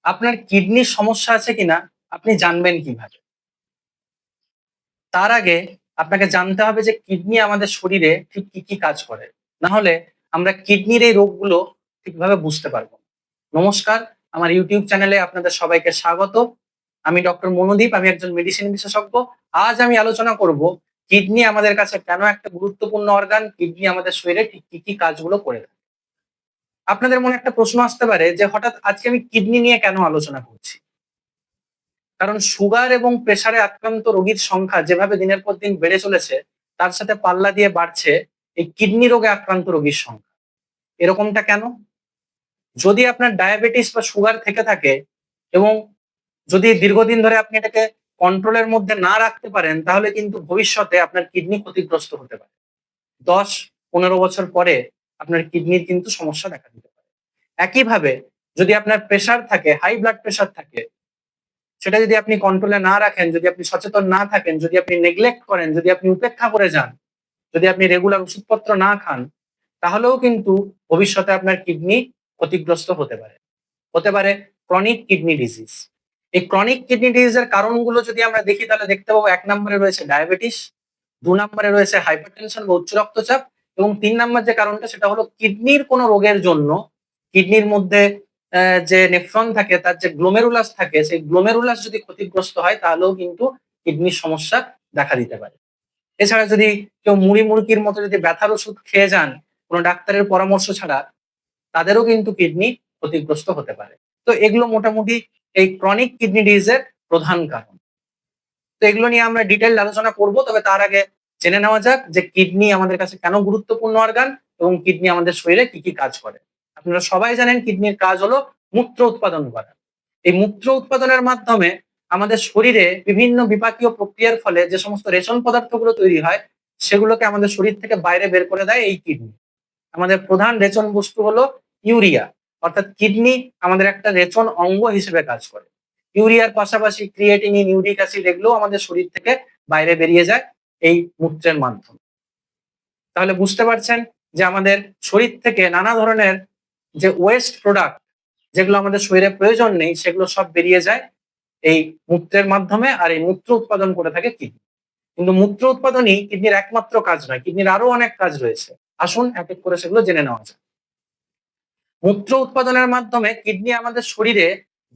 আপনার কিডনির সমস্যা আছে কিনা আপনি জানবেন কিভাবে? তার আগে আপনাকে জানতে হবে যে কিডনি আমাদের শরীরে ঠিক কি কাজ করে। না হলে আমরা কিডনির এই রোগগুলো ঠিকভাবে বুঝতে পারবো না। নমস্কার, আমার ইউটিউব চ্যানেলে আপনাদের সবাইকে স্বাগত। আমি ডক্টর মনোদীপ, আমি একজন মেডিসিন বিশেষজ্ঞ। আজ আমি আলোচনা করব কিডনি আমাদের কাছে কেন একটা গুরুত্বপূর্ণ অর্গান, কিডনি আমাদের শরীরে ঠিক কি কাজগুলো করে থাকে। আপনাদের মনে একটা প্রশ্ন আসতে পারে যে হঠাৎ আজকে আমি কিডনি নিয়ে কেন আলোচনা করছি? কারণ সুগার এবং প্রেসারে আক্রান্ত রোগীর সংখ্যা যেভাবে দিনের পর দিন বেড়ে চলেছে, তার সাথে পাল্লা দিয়ে বাড়ছে এই কিডনি রোগে আক্রান্ত রোগীর সংখ্যা। এরকমটা কেন? যদি আপনার ডায়াবেটিস বা সুগার থেকে থাকে এবং যদি দীর্ঘদিন ধরে আপনি এটাকে কন্ট্রোলের মধ্যে না রাখতে পারেন, তাহলে কিন্তু ভবিষ্যতে আপনার কিডনি ক্ষতিগ্রস্ত হতে পারে। 10-15 বছর পরে আপনার কিডনির কিন্তু সমস্যা দেখা দিতে পারে। একইভাবে যদি আপনার প্রেসার থাকে, হাই ব্লাড প্রেসার থাকে, সেটা যদি আপনি কন্ট্রোলে না রাখেন, যদি আপনি সচেতন না থাকেন, যদি আপনি নেগলেক্ট করেন, যদি আপনি উপেক্ষা করে যান, যদি আপনি রেগুলার ওষুধপত্র না খান, তাহলেও কিন্তু ভবিষ্যতে আপনার কিডনি ক্ষতিগ্রস্ত হতে পারে। হতে পারে ক্রনিক কিডনি ডিজিজ। এই ক্রনিক কিডনি ডিজিজের কারণগুলো যদি আমরা দেখি, তাহলে দেখতে পাবো ১ নম্বরে রয়েছে ডায়াবেটিস, ২ নম্বরে রয়েছে হাইপারটেনশন বা উচ্চ রক্তচাপ, এবং ৩ নম্বর যে কারণটা সেটা হলো কিডনির কোনো রোগের জন্য কিডনির মধ্যে যে নেফ্রন থাকে, তার যে গ্লোমেরুলাস থাকে, সেই গ্লোমেরুলাস যদি ক্ষতিগ্রস্ত হয়, তাহলেও কিন্তু কিডনির সমস্যা দেখা দিতে পারে। এছাড়া যদি কেউ মুড়ি মুড়কির মতো যদি ব্যথার ওষুধ খেয়ে যান কোনো ডাক্তারের পরামর্শ ছাড়া, তাদেরও কিন্তু কিডনি ক্ষতিগ্রস্ত হতে পারে। তো এগুলো মোটামুটি এই ক্রনিক কিডনি ডিজিজের প্রধান কারণ। তো এগুলো নিয়ে আমরা ডিটেইলড আলোচনা করব। তবে তার আগে জেনে নেওয়া যাক যে কিডনি আমাদের কাছে কেন গুরুত্বপূর্ণ অর্গান এবং কিডনি আমাদের শরীরে কি কাজ করে। আপনারা সবাই জানেন কিডনির কাজ হলো মূত্র উৎপাদন করা। এই মূত্র উৎপাদনের মাধ্যমে আমাদের শরীরে বিভিন্ন বিপাকীয় প্রক্রিয়ার ফলে যে সমস্ত রেশন পদার্থগুলো তৈরি হয়, সেগুলোকে আমাদের শরীর থেকে বাইরে বের করে দেয় এই কিডনি। আমাদের প্রধান রেচন বস্তু হলো ইউরিয়া, অর্থাৎ কিডনি আমাদের একটা রেচন অঙ্গ হিসেবে কাজ করে। ইউরিয়ার পাশাপাশি ক্রিয়েটিনিন, ইউরিক অ্যাসিড এগুলোও আমাদের শরীর থেকে বাইরে বেরিয়ে যায় এই মূত্রের মাধ্যমে। তাহলে বুঝতে পারছেন যে আমাদের শরীর থেকে নানা ধরনের যে ওয়েস্ট প্রোডাক্ট, যেগুলো আমাদের শরীরে প্রয়োজন নেই, সেগুলো সব বেরিয়ে যায় এই মূত্রের মাধ্যমে, আর এই মূত্র উৎপাদন করে থাকে কিডনি। কিন্তু মূত্র উৎপাদনই কিডনির একমাত্র কাজ নয়, কিডনির আরো অনেক কাজ রয়েছে। আসুন এক এক করে সেগুলো জেনে নেওয়া যাক। মূত্র উৎপাদনের মাধ্যমে কিডনি আমাদের শরীরে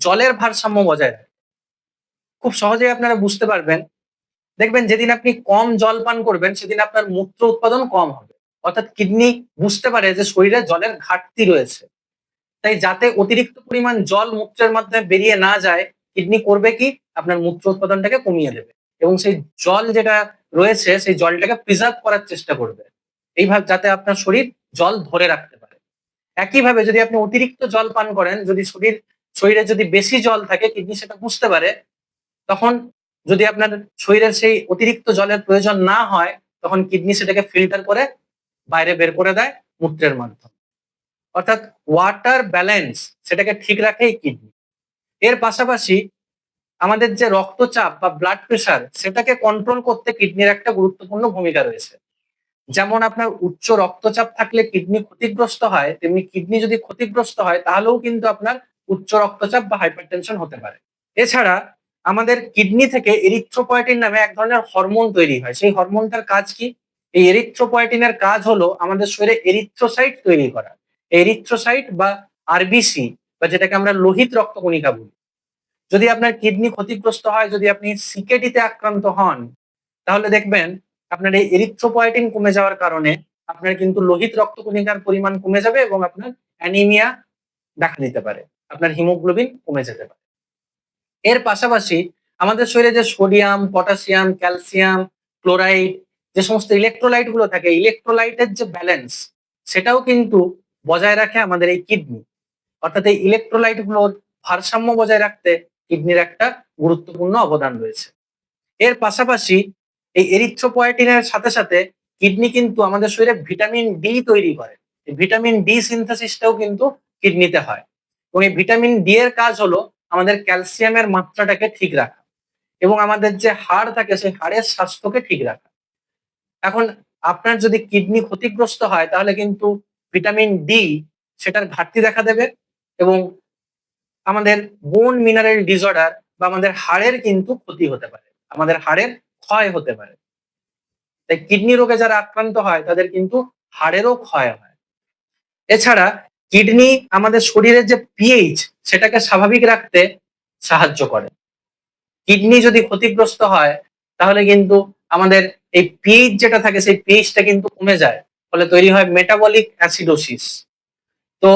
জলের ভারসাম্য বজায় রাখে। খুব সহজেই আপনারা বুঝতে পারবেন, দেখবেন যেদিন আপনি কম জল পান করবেন, সেদিন আপনার মূত্র উৎপাদন কম হবে। অর্থাৎ কিডনি বুঝতে পারে যে শরীরে জলের ঘাটতি রয়েছে। তাই যাতে অতিরিক্ত পরিমাণ জল মূত্রের মাধ্যমে বেরিয়ে না যায়, কিডনি করবে কি, আপনার মূত্র উৎপাদনটাকে কমিয়ে দেবে এবং সেই জল যেটা রয়েছে সেই জলটাকে প্রিজার্ভ করার চেষ্টা করবে, এইভাবে যাতে আপনার শরীর জল ধরে রাখতে পারে। একইভাবে যদি আপনি অতিরিক্ত জল পান করেন, যদি শরীরে যদি বেশি জল থাকে, কিডনি সেটা বুঝতে পারে। তখন যদি আপনার শরীরের সেই অতিরিক্ত জলের প্রয়োজন না হয়, তখন কিডনি সেটাকে ফিল্টার করে বাইরে বের করে দেয় মূত্রের মাধ্যমে। অর্থাৎ ওয়াটার ব্যালেন্স সেটাকে ঠিক রাখে এই কিডনি। এর পাশাপাশি আমাদের যে রক্তচাপ বা ব্লাড প্রেশার, সেটাকে কন্ট্রোল করতে কিডনির একটা গুরুত্বপূর্ণ ভূমিকা রয়েছে। যেমন আপনার উচ্চ রক্তচাপ থাকলে কিডনি ক্ষতিগ্রস্ত হয়, তেমনি কিডনি যদি ক্ষতিগ্রস্ত হয়, তাহলেও কিন্তু আপনার উচ্চ রক্তচাপ বা হাইপারটেনশন হতে পারে। এছাড়া আমাদের কিডনি থেকে এরিথ্রোপয়েটিন নামে এক ধরনের হরমোন তৈরি হয়। সেই হরমোনটার কাজ কি? এই এরিথ্রোপয়েটিনের কাজ হলো আমাদের শরীরে এরিথ্রোসাইট তৈরি করা। এরিথ্রোসাইট বা আরবিসি, বা যেটাকে আমরা লোহিত রক্তকণিকা বলি। যদি আপনার কিডনি ক্ষতিগ্রস্ত হয়, যদি আপনি সিকেডিতে আক্রান্ত হন, তাহলে দেখবেন আপনার এই এরিথ্রোপয়েটিন কমে যাওয়ার কারণে আপনার কিন্তু লোহিত রক্তকণিকার পরিমাণ কমে যাবে এবং আপনার অ্যানিমিয়া দেখা দিতে পারে। আপনার হিমোগ্লোবিন কমে যেতে পারে। এর পাশাপাশি আমাদের শরীরে যে সোডিয়াম, পটাশিয়াম, ক্যালসিয়াম, ক্লোরাইড, যে সমস্ত ইলেকট্রোলাইট গুলো থাকে, ইলেকট্রোলাইটের যে ব্যালেন্স, সেটাও কিন্তু বজায় রাখে আমাদের এই কিডনি। অর্থাৎ এই ইলেকট্রোলাইট গুলোর ভারসাম্য বজায় রাখতে কিডনির একটা গুরুত্বপূর্ণ অবদান রয়েছে। এর পাশাপাশি এই এরিথ্রোপয়েটিনের সাথে সাথে কিডনি কিন্তু আমাদের শরীরে ভিটামিন ডি তৈরি করে। এই ভিটামিন ডি সিনথেসিসটাও কিন্তু কিডনিতে হয় এবং এই ভিটামিন ডি এর কাজ হলো আমাদের ক্যালসিয়ামের মাত্রাটাকে ঠিক রাখা এবং আমাদের যে হাড় থাকে সেই হাড়ের স্বাস্থ্যকে ঠিক রাখা। এখন আপনার যদি কিডনি ক্ষতিগ্রস্ত হয়, তাহলে কিন্তু ভিটামিন ডি সেটার ঘাটতি দেখা দেবে এবং আমাদের বোন মিনারেল ডিসঅর্ডার বা আমাদের হাড়ের কিন্তু ক্ষতি হতে পারে, আমাদের হাড়ের ক্ষয় হতে পারে। তাই কিডনি রোগে যারা আক্রান্ত হয় তাদের কিন্তু হাড়েরও ক্ষয় হয়। এছাড়া কিডনি আমাদের শরীরের যে পিএইচ সেটাকে স্বাভাবিক রাখতে সাহায্য করে। কিডনি যদি ক্ষতিগ্রস্ত হয় তাহলে কিন্তু আমাদের এই পিএইচ যেটা থাকে সেই পিএইচটা কিন্তু কমে যায়, ফলে তৈরি হয় মেটাবলিক অ্যাসিডোসিস। তো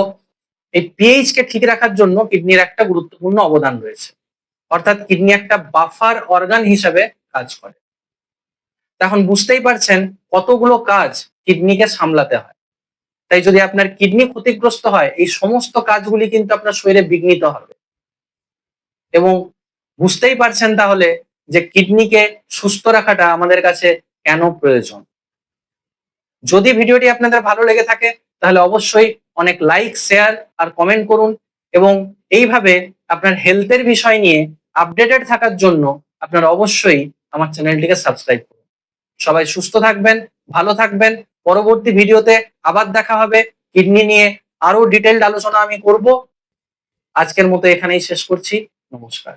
এই পিএইচ কে ঠিক রাখার জন্য কিডনির একটা গুরুত্বপূর্ণ অবদান রয়েছে, অর্থাৎ কিডনি একটা বাফার অর্গান হিসেবে কাজ করে। এখন বুঝতেই পারছেন কতগুলো কাজ কিডনিকে সামলাতে হয়। তাই যদি আপনার কিডনি ক্ষতিগ্রস্ত হয় এই সমস্ত কাজগুলি কিন্তু আপনার শরীরে বিঘ্নিত হবে। এবং বুঝতেই পারছেন তাহলে যে কিডনিকে সুস্থ রাখাটা আমাদের কাছে কেন প্রয়োজন। যদি ভিডিওটি আপনাদের ভালো লেগে থাকে তাহলে অবশ্যই অনেক লাইক, শেয়ার আর কমেন্ট করুন এবং এইভাবে আপনার হেলথের বিষয় নিয়ে আপডেটেড থাকার জন্য আপনারা অবশ্যই আমার চ্যানেলটিকে সাবস্ক্রাইব করুন। সবাই সুস্থ থাকবেন, ভালো থাকবেন। পরবর্তী ভিডিওতে আবার দেখা হবে। কিডনি নিয়ে আরো ডিটেইলড আলোচনা আমি করব। আজকের মতো এখানেই শেষ করছি। নমস্কার।